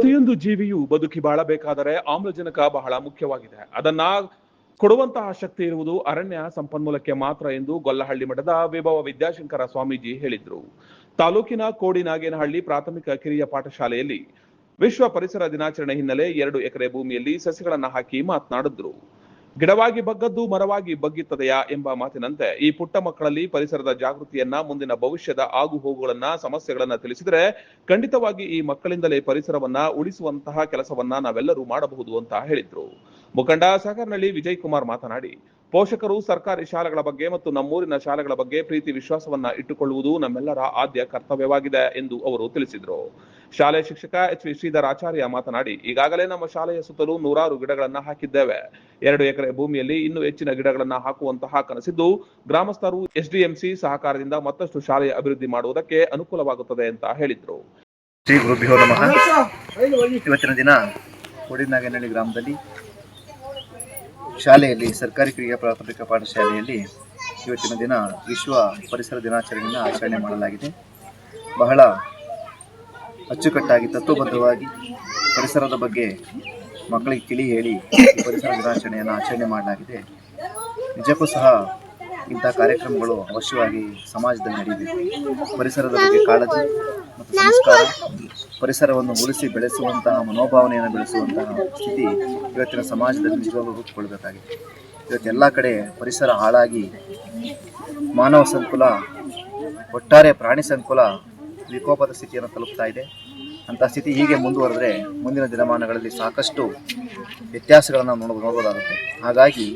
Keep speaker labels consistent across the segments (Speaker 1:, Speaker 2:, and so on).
Speaker 1: ಪ್ರತಿಯೊಂದು ಜೀವಿಯು ಬದುಕಿ ಬಾಳಬೇಕಾದರೆ ಆಮ್ಲಜನಕ ಬಹಳ ಮುಖ್ಯವಾಗಿದೆ. ಅದನ್ನ ಕೊಡುವಂತಹ ಶಕ್ತಿ ಇರುವುದು ಅರಣ್ಯ ಸಂಪನ್ಮೂಲಕ್ಕೆ ಮಾತ್ರ ಎಂದು ಗೊಲ್ಲಹಳ್ಳಿ ಮಠದ ವಿಭವ ವಿದ್ಯಾಶಂಕರ ಸ್ವಾಮೀಜಿ ಹೇಳಿದರು. ತಾಲೂಕಿನ ಕೋಡಿನಾಗೇನಹಳ್ಳಿ ಪ್ರಾಥಮಿಕ ಕಿರಿಯ ಪಾಠಶಾಲೆಯಲ್ಲಿ ವಿಶ್ವ ಪರಿಸರ ದಿನಾಚರಣೆ ಹಿನ್ನೆಲೆ 2 ಎಕರೆ ಭೂಮಿಯಲ್ಲಿ ಸಸಿಗಳನ್ನು ಹಾಕಿ ಮಾತನಾಡಿದ್ರು. ಗಿಡವಾಗಿ ಬಗ್ಗದ್ದು ಮರವಾಗಿ ಬಗ್ಗಿತ್ತದೆಯಾ ಎಂಬ ಮಾತಿನಂತೆ ಈ ಪುಟ್ಟ ಮಕ್ಕಳಲ್ಲಿ ಪರಿಸರದ ಜಾಗೃತಿಯನ್ನ, ಮುಂದಿನ ಭವಿಷ್ಯದ ಆಗು ಹೋಗುಗಳನ್ನ, ಸಮಸ್ಯೆಗಳನ್ನ ತಿಳಿಸಿದರೆ ಖಂಡಿತವಾಗಿ ಈ ಮಕ್ಕಳಿಂದಲೇ ಪರಿಸರವನ್ನ ಉಳಿಸುವಂತಹ ಕೆಲಸವನ್ನ ನಾವೆಲ್ಲರೂ ಮಾಡಬಹುದು ಅಂತ ಹೇಳಿದ್ರು. ಮುಖಂಡ ಸಾಗರನಹಳ್ಳಿ ವಿಜಯ್ ಕುಮಾರ್ ಮಾತನಾಡಿ, ಪೋಷಕರು ಸರ್ಕಾರಿ ಶಾಲೆಗಳ ಬಗ್ಗೆ ಮತ್ತು ನಮ್ಮೂರಿನ ಶಾಲೆಗಳ ಬಗ್ಗೆ ಪ್ರೀತಿ ವಿಶ್ವಾಸವನ್ನ ಇಟ್ಟುಕೊಳ್ಳುವುದು ನಮ್ಮೆಲ್ಲರ ಆದ್ಯ ಕರ್ತವ್ಯವಾಗಿದೆ ಎಂದು ಅವರು ತಿಳಿಸಿದರು. ಶಾಲೆ ಶಿಕ್ಷಕ ಎಚ್ ವಿ ಶ್ರೀಧರ್ ಆಚಾರ್ಯ ಮಾತನಾಡಿ, ಈಗಾಗಲೇ ನಮ್ಮ ಶಾಲೆಯ ಸುತ್ತಲೂ 100 ಗಿಡಗಳನ್ನ ಹಾಕಿದ್ದೇವೆ. 2 ಎಕರೆ ಭೂಮಿಯಲ್ಲಿ ಇನ್ನೂ ಹೆಚ್ಚಿನ ಗಿಡಗಳನ್ನ ಹಾಕುವಂತಹ ಕನಸಿದ್ದು, ಗ್ರಾಮಸ್ಥರು ಎಸ್ಡಿಎಂಸಿ ಸಹಕಾರದಿಂದ ಮತ್ತಷ್ಟು ಶಾಲೆಯ ಅಭಿವೃದ್ಧಿ ಮಾಡುವುದಕ್ಕೆ ಅನುಕೂಲವಾಗುತ್ತದೆ ಅಂತ ಹೇಳಿದ್ರು.
Speaker 2: ಶ್ರೀ ಗುರುಭ್ಯೋ ನಮಃ. ಇವತ್ತಿನ ದಿನ ಕೋಡಿನಾಗೇನಹಳ್ಳಿ ಗ್ರಾಮದಲ್ಲಿ ಶಾಲೆಯಲ್ಲಿ ಸರ್ಕಾರಿ ಕಿರಿಯ ಪ್ರಾಥಮಿಕ ಪಾಠಶಾಲೆಯಲ್ಲಿ ಇವತ್ತಿನ ದಿನ ವಿಶ್ವ ಪರಿಸರ ದಿನಾಚರಣೆಯನ್ನು ಆಚರಣೆ ಮಾಡಲಾಗಿದೆ. ಬಹಳ ಅಚ್ಚುಕಟ್ಟಾಗಿ ತತ್ವಬದ್ಧವಾಗಿ ಪರಿಸರದ ಬಗ್ಗೆ ಮಕ್ಕಳಿಗೆ ತಿಳಿ ಹೇಳಿ ಪರಿಸರ ದಿನಾಚರಣೆಯನ್ನು ಆಚರಣೆ ಮಾಡಲಾಗಿದೆ. ನಿಜಕ್ಕೂ ಸಹ ಇಂಥ ಕಾರ್ಯಕ್ರಮಗಳು ಅವಶ್ಯವಾಗಿ ಸಮಾಜದಲ್ಲಿ ನಡೆಯಬೇಕು. ಪರಿಸರದ ಬಗ್ಗೆ ಕಾಳಜಿ ಮತ್ತು ಸಂಸ್ಕಾರ, ಪರಿಸರವನ್ನು ಉಳಿಸಿ ಬೆಳೆಸುವಂತಹ ಮನೋಭಾವನೆಯನ್ನು ಬೆಳೆಸುವಂತಹ ಸ್ಥಿತಿ ಇವತ್ತಿನ ಸಮಾಜದಲ್ಲಿ ನಿಜವಾಗ್ಲೂ ರೂಪುಗೊಳ್ಳಬೇಕಾಗಿದೆ. ಇವತ್ತೆಲ್ಲ ಕಡೆ ಪರಿಸರ ಹಾಳಾಗಿ ಮಾನವ ಸಂಕುಲ, ಒಟ್ಟಾರೆ ಪ್ರಾಣಿ ಸಂಕುಲ ವಿಕೋಪದ ಸ್ಥಿತಿಯನ್ನು ತಲುಪ್ತಾ ಇದೆ. ಅಂಥ ಸ್ಥಿತಿ ಹೀಗೆ ಮುಂದುವರೆದರೆ ಮುಂದಿನ ದಿನಮಾನಗಳಲ್ಲಿ ಸಾಕಷ್ಟು ವ್ಯತ್ಯಾಸಗಳನ್ನು ನೋಡಬಹುದಾಗುತ್ತೆ. ಹಾಗಾಗಿ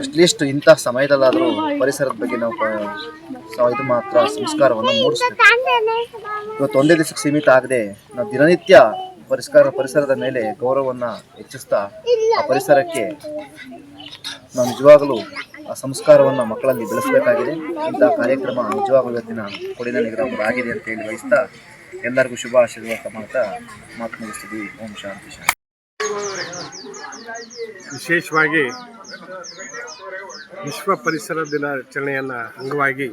Speaker 2: ಅಟ್ಲೀಸ್ಟ್ ಇಂಥ ಸಮಯದಲ್ಲಾದರೂ ಪರಿಸರದ ಬಗ್ಗೆ ನಾವು ಇದು ಮಾತ್ರ ಸಂಸ್ಕಾರವನ್ನು ಮೂಡಿಸಬೇಕು. ಇವತ್ತು ಒಂದೇ ದಿವಸಕ್ಕೆ ಸೀಮಿತ ಆಗದೆ ನಾವು ದಿನನಿತ್ಯ ಪರಿಸರದ ಮೇಲೆ ಗೌರವವನ್ನು ಹೆಚ್ಚಿಸ್ತಾ ಆ ಪರಿಸರಕ್ಕೆ ನಾವು ನಿಜವಾಗಲೂ ಆ ಸಂಸ್ಕಾರವನ್ನು ಮಕ್ಕಳಲ್ಲಿ ಬೆಳೆಸಬೇಕಾಗಿದೆ. ಇಂಥ ಕಾರ್ಯಕ್ರಮ ನಿಜವಾಗಲೂ ಇವತ್ತಿನ ಕೋಡಿನಾಗೇನಹಳ್ಳಿ ಗ್ರಾಮದಲ್ಲಿ ಆಗಿದೆ ಅಂತ ಹೇಳಿ ಬಯಸ್ತಾ ಎಲ್ಲರಿಗೂ ಶುಭ ಆಶೀರ್ವಾದ ಮಾಡ್ತಾ ಮಾತು ಮುಗಿಸ್ತೀವಿ. ಓಂ ಶಾಂತಿ ಶಾಂತಿ.
Speaker 3: ವಿಶೇಷವಾಗಿ ವಿಶ್ವ ಪರಿಸರ ದಿನಾಚರಣೆಯನ್ನು ಅಂಗವಾಗಿ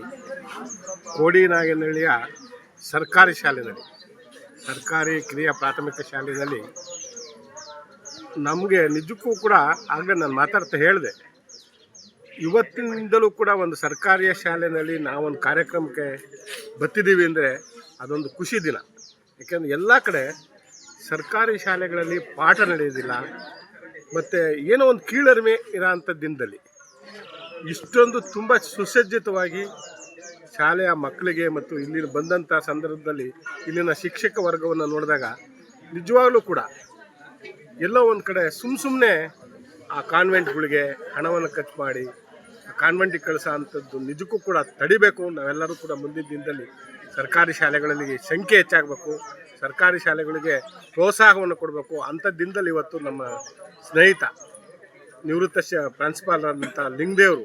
Speaker 3: ಕೋಡಿನಾಗೇನಹಳ್ಳಿಯ ಸರ್ಕಾರಿ ಶಾಲೆಯಲ್ಲಿ, ಸರ್ಕಾರಿ ಕಿರಿಯ ಪ್ರಾಥಮಿಕ ಶಾಲೆಯಲ್ಲಿ ನಮಗೆ ನಿಜಕ್ಕೂ ಕೂಡ ಆಗಲೇ ನಾನು ಮಾತಾಡ್ತಾ ಹೇಳಿದೆ, ಇವತ್ತಿನಿಂದಲೂ ಕೂಡ ಒಂದು ಸರ್ಕಾರಿಯ ಶಾಲೆಯಲ್ಲಿ ನಾವೊಂದು ಕಾರ್ಯಕ್ರಮಕ್ಕೆ ಬರ್ತಿದ್ದೀವಿ ಅಂದರೆ ಅದೊಂದು ಖುಷಿ ದಿನ. ಯಾಕೆಂದರೆ ಎಲ್ಲ ಕಡೆ ಸರ್ಕಾರಿ ಶಾಲೆಗಳಲ್ಲಿ ಪಾಠ ನಡೆಯೋದಿಲ್ಲ, ಮತ್ತು ಏನೋ ಒಂದು ಕೀಳರಿಮೆ ಇರೋ ಅಂಥ ದಿನದಲ್ಲಿ ಇಷ್ಟೊಂದು ತುಂಬ ಸುಸಜ್ಜಿತವಾಗಿ ಶಾಲೆಯ ಮಕ್ಕಳಿಗೆ ಮತ್ತು ಇಲ್ಲಿನ ಬಂದಂಥ ಸಂದರ್ಭದಲ್ಲಿ ಇಲ್ಲಿನ ಶಿಕ್ಷಕ ವರ್ಗವನ್ನು ನೋಡಿದಾಗ ನಿಜವಾಗ್ಲೂ ಕೂಡ ಎಲ್ಲೋ ಒಂದು ಕಡೆ ಸುಮ್ಮನೆ ಆ ಕಾನ್ವೆಂಟ್ಗಳಿಗೆ ಹಣವನ್ನು ಖರ್ಚು ಮಾಡಿ ಆ ಕಾನ್ವೆಂಟಿಗೆ ಕಳಿಸೋ ಅಂಥದ್ದು ನಿಜಕ್ಕೂ ಕೂಡ ತಡಿಬೇಕು. ನಾವೆಲ್ಲರೂ ಕೂಡ ಮುಂದಿನ ದಿನದಲ್ಲಿ ಸರ್ಕಾರಿ ಶಾಲೆಗಳಲ್ಲಿ ಸಂಖ್ಯೆ ಹೆಚ್ಚಾಗಬೇಕು, ಸರ್ಕಾರಿ ಶಾಲೆಗಳಿಗೆ ಪ್ರೋತ್ಸಾಹವನ್ನು ಕೊಡಬೇಕು. ಅಂಥ ದಿನದಲ್ಲಿ ಇವತ್ತು ನಮ್ಮ ಸ್ನೇಹಿತ ನಿವೃತ್ತ ಪ್ರಾಂಶುಪಾಲರಾದಂಥ ಲಿಂಗದೇವರು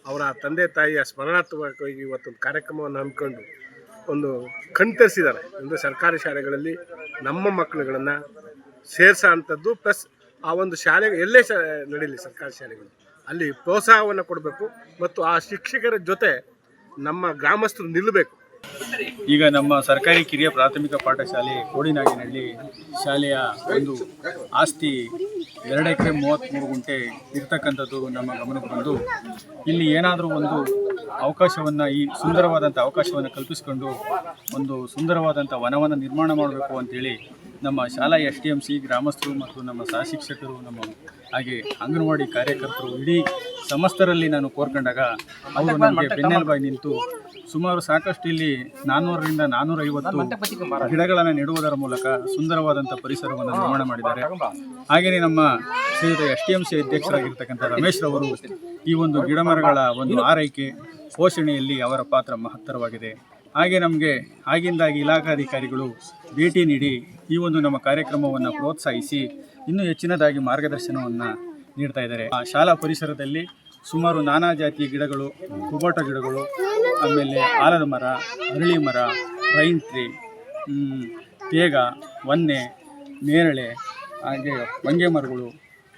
Speaker 3: ಅವರ ತಂದೆ ತಾಯಿಯ ಸ್ಮರಣಾರ್ಥವಾಗಿ ಇವತ್ತೊಂದು ಕಾರ್ಯಕ್ರಮವನ್ನು ಹಮ್ಮಿಕೊಂಡು ಒಂದು ಕಣ್ತರಿಸಿದ್ದಾರೆ. ಅಂದರೆ ಸರ್ಕಾರಿ ಶಾಲೆಗಳಲ್ಲಿ ನಮ್ಮ ಮಕ್ಕಳುಗಳನ್ನು ಸೇರಿಸೋ ಅಂಥದ್ದು, ಪ್ಲಸ್ ಆ ಒಂದು ಶಾಲೆಗೆ ಎಲ್ಲೇ ನಡೀಲಿ ಸರ್ಕಾರಿ ಶಾಲೆಗಳು ಅಲ್ಲಿ ಪ್ರೋತ್ಸಾಹವನ್ನು ಕೊಡಬೇಕು ಮತ್ತು ಆ ಶಿಕ್ಷಕರ ಜೊತೆ ನಮ್ಮ ಗ್ರಾಮಸ್ಥರು ನಿಲ್ಲಬೇಕು.
Speaker 4: ಈಗ ನಮ್ಮ ಸರ್ಕಾರಿ ಕಿರಿಯ ಪ್ರಾಥಮಿಕ ಪಾಠಶಾಲೆ ಕೋಡಿನಾಗೇನಹಳ್ಳಿ ಶಾಲೆಯ ಒಂದು ಆಸ್ತಿ 2 ಎಕರೆ 33 ಗುಂಟೆ ಇರ್ತಕ್ಕಂಥದ್ದು ನಮ್ಮ ಗಮನಕ್ಕೆ ಬಂದು ಇಲ್ಲಿ ಏನಾದರೂ ಒಂದು ಅವಕಾಶವನ್ನು, ಈ ಸುಂದರವಾದಂಥ ಅವಕಾಶವನ್ನು ಕಲ್ಪಿಸಿಕೊಂಡು ಒಂದು ಸುಂದರವಾದಂಥ ವನವನ್ನು ನಿರ್ಮಾಣ ಮಾಡಬೇಕು ಅಂತೇಳಿ ನಮ್ಮ ಶಾಲಾ SDMC ಗ್ರಾಮಸ್ಥರು ಮತ್ತು ನಮ್ಮ ಸಹ ಶಿಕ್ಷಕರು, ನಮ್ಮ ಹಾಗೆ ಅಂಗನವಾಡಿ ಕಾರ್ಯಕರ್ತರು, ಇಡೀ ಸಮಸ್ತರಲ್ಲಿ ನಾನು ಕೋರ್ಕೊಂಡಾಗ ಅವರು ನನಗೆ ಬೆನ್ನೆಲುಬಾಗಿ ನಿಂತು ಸುಮಾರು ಸಾಕಷ್ಟು ಇಲ್ಲಿ 400ರಿಂದ 450 ಗಿಡಗಳನ್ನು ನೆಡುವುದರ ಮೂಲಕ ಸುಂದರವಾದಂಥ ಪರಿಸರವನ್ನು ನಿರ್ಮಾಣ ಮಾಡಿದ್ದಾರೆ. ಹಾಗೆಯೇ ನಮ್ಮ ಶ್ರೀಯುತ SDMC ಅಧ್ಯಕ್ಷರಾಗಿರ್ತಕ್ಕಂಥ ರಮೇಶ್ ರವರು ಈ ಒಂದು ಗಿಡಮರಗಳ ಒಂದು ಆರೈಕೆ ಪೋಷಣೆಯಲ್ಲಿ ಅವರ ಪಾತ್ರ ಮಹತ್ತರವಾಗಿದೆ. ಹಾಗೆ ನಮಗೆ ಆಗಿಂದಾಗಿ ಇಲಾಖಾಧಿಕಾರಿಗಳು ಭೇಟಿ ನೀಡಿ ಈ ಒಂದು ನಮ್ಮ ಕಾರ್ಯಕ್ರಮವನ್ನು ಪ್ರೋತ್ಸಾಹಿಸಿ ಇನ್ನೂ ಹೆಚ್ಚಿನದಾಗಿ ಮಾರ್ಗದರ್ಶನವನ್ನು ನೀಡ್ತಾ ಇದ್ದಾರೆ. ಆ ಶಾಲಾ ಪರಿಸರದಲ್ಲಿ ಸುಮಾರು ನಾನಾ ಜಾತಿಯ ಗಿಡಗಳು, ಕುಬೋಟ ಗಿಡಗಳು, ಆಮೇಲೆ ಆಲದ ಮರ, ಅರಳಿ ಮರ, ರೈನ್ ಟ್ರೀ, ತೇಗ, ವನ್ನೆ, ನೇರಳೆ, ಹಾಗೆ ಹೊಂಗೆ ಮರಗಳು,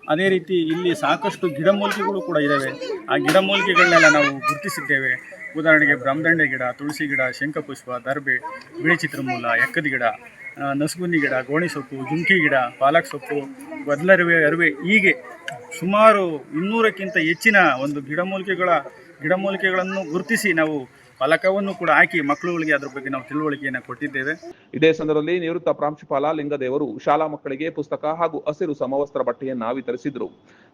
Speaker 4: ಅದೇ ರೀತಿ ಇಲ್ಲಿ ಸಾಕಷ್ಟು ಗಿಡಮೂಲಿಕೆಗಳು ಕೂಡ ಇದ್ದಾವೆ. ಆ ಗಿಡಮೂಲಿಕೆಗಳನ್ನೆಲ್ಲ ನಾವು ಗುರುತಿಸಿದ್ದೇವೆ. ಉದಾಹರಣೆಗೆ ಬ್ರಹ್ಮದಂಡೆ ಗಿಡ, ತುಳಸಿ ಗಿಡ, ಶಂಖಪುಷ್ಪ, ದರ್ಬೆ, ಬಿಳಿ ಚಿತ್ರಮೂಲ, ಎಕ್ಕದ ಗಿಡ, ನಸುಗುನ್ನಿ ಗಿಡ, ಗೋಣಿ ಸೊಪ್ಪು, ಜುಂಕಿ ಗಿಡ, ಪಾಲಕ್ ಸೊಪ್ಪು, ಅರಿವೆ ಹೀಗೆ ಸುಮಾರು 200ಕ್ಕಿಂತ ಹೆಚ್ಚಿನ ಒಂದು ಗಿಡಮೂಲಿಕೆಗಳನ್ನು ಗುರುತಿಸಿ ನಾವು ಫಲಕವನ್ನು ಕೂಡ ಹಾಕಿ ಮಕ್ಕಳುಗಳಿಗೆ ಅದರ ಬಗ್ಗೆ ನಾವು ತಿಳುವಳಿಕೆಯನ್ನು ಕೊಟ್ಟಿದ್ದೇವೆ.
Speaker 1: ಇದೇ ಸಂದರ್ಭದಲ್ಲಿ ನಿವೃತ್ತ ಪ್ರಾಂಶುಪಾಲ ಲಿಂಗದೇವರು ಶಾಲಾ ಮಕ್ಕಳಿಗೆ ಪುಸ್ತಕ ಹಾಗೂ ಹಸಿರು ಸಮವಸ್ತ್ರ ಬಟ್ಟೆಯನ್ನ ವಿತರಿಸಿದ್ರು.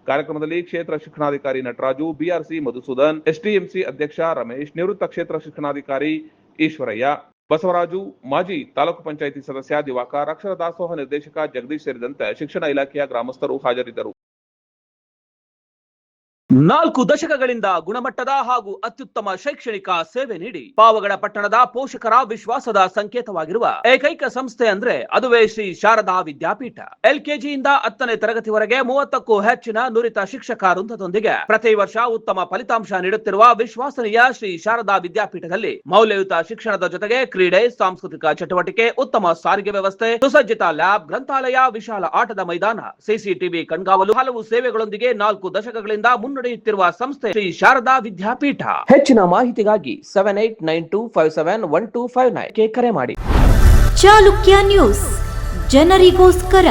Speaker 1: ಕಾರ್ಯಕ್ರಮದಲ್ಲಿ ಕ್ಷೇತ್ರ ಶಿಕ್ಷಣಾಧಿಕಾರಿ ನಟರಾಜು, ಬಿಆರ್ಸಿ ಮಧುಸೂದನ್, ಎಸ್ಟಿಎಂಸಿ ಅಧ್ಯಕ್ಷ ರಮೇಶ್, ನಿವೃತ್ತ ಕ್ಷೇತ್ರ ಶಿಕ್ಷಣಾಧಿಕಾರಿ ಈಶ್ವರಯ್ಯ, ಬಸವರಾಜು, ಮಾಜಿ ತಾಲೂಕು ಪಂಚಾಯಿತಿ ಸದಸ್ಯ ದಿವಾಕರ್, ಅಕ್ಷರ ದಾಸೋಹ ನಿರ್ದೇಶಕ ಜಗದೀಶ್ ಸೇರಿದಂತೆ ಶಿಕ್ಷಣ ಇಲಾಖೆಯ ಗ್ರಾಮಸ್ಥರು ಹಾಜರಿದ್ದರು.
Speaker 5: 4 ದಶಕಗಳಿಂದ ಗುಣಮಟ್ಟದ ಹಾಗೂ ಅತ್ಯುತ್ತಮ ಶೈಕ್ಷಣಿಕ ಸೇವೆ ನೀಡಿ ಪಾವಗಡ ಪಟ್ಟಣದ ಪೋಷಕರ ವಿಶ್ವಾಸದ ಸಂಕೇತವಾಗಿರುವ ಏಕೈಕ ಸಂಸ್ಥೆ ಅಂದ್ರೆ ಅದುವೇ ಶ್ರೀ ಶಾರದಾ ವಿದ್ಯಾಪೀಠ. LKGಯಿಂದ 10ನೇ ತರಗತಿವರೆಗೆ 30ಕ್ಕೂ ಹೆಚ್ಚಿನ ನುರಿತ ಶಿಕ್ಷಕ ವೃಂದದೊಂದಿಗೆ ಪ್ರತಿ ವರ್ಷ ಉತ್ತಮ ಫಲಿತಾಂಶ ನೀಡುತ್ತಿರುವ ವಿಶ್ವಾಸನೀಯ ಶ್ರೀ ಶಾರದಾ ವಿದ್ಯಾಪೀಠದಲ್ಲಿ ಮೌಲ್ಯಯುತ ಶಿಕ್ಷಣದ ಜೊತೆಗೆ ಕ್ರೀಡೆ, ಸಾಂಸ್ಕೃತಿಕ ಚಟುವಟಿಕೆ, ಉತ್ತಮ ಸಾರಿಗೆ ವ್ಯವಸ್ಥೆ, ಸುಸಜ್ಜಿತ ಲ್ಯಾಬ್, ಗ್ರಂಥಾಲಯ, ವಿಶಾಲ ಆಟದ ಮೈದಾನ, ಸಿಸಿಟಿವಿ ಕಣ್ಗಾವಲು, ಹಲವು ಸೇವೆಗಳೊಂದಿಗೆ 4 ದಶಕಗಳಿಂದ ಮುನ್ನಡೆಯುತ್ತಿರುವ ಸಂಸ್ಥೆ ಶ್ರೀ ಶಾರದಾ ವಿದ್ಯಾಪೀಠ. ಹೆಚ್ಚಿನ ಮಾಹಿತಿಗಾಗಿ 7892571259 ಗೆ ಕರೆ ಮಾಡಿ.
Speaker 6: ಚಾಲುಕ್ಯ ನ್ಯೂಸ್, ಜನರಿಗೋಸ್ಕರ.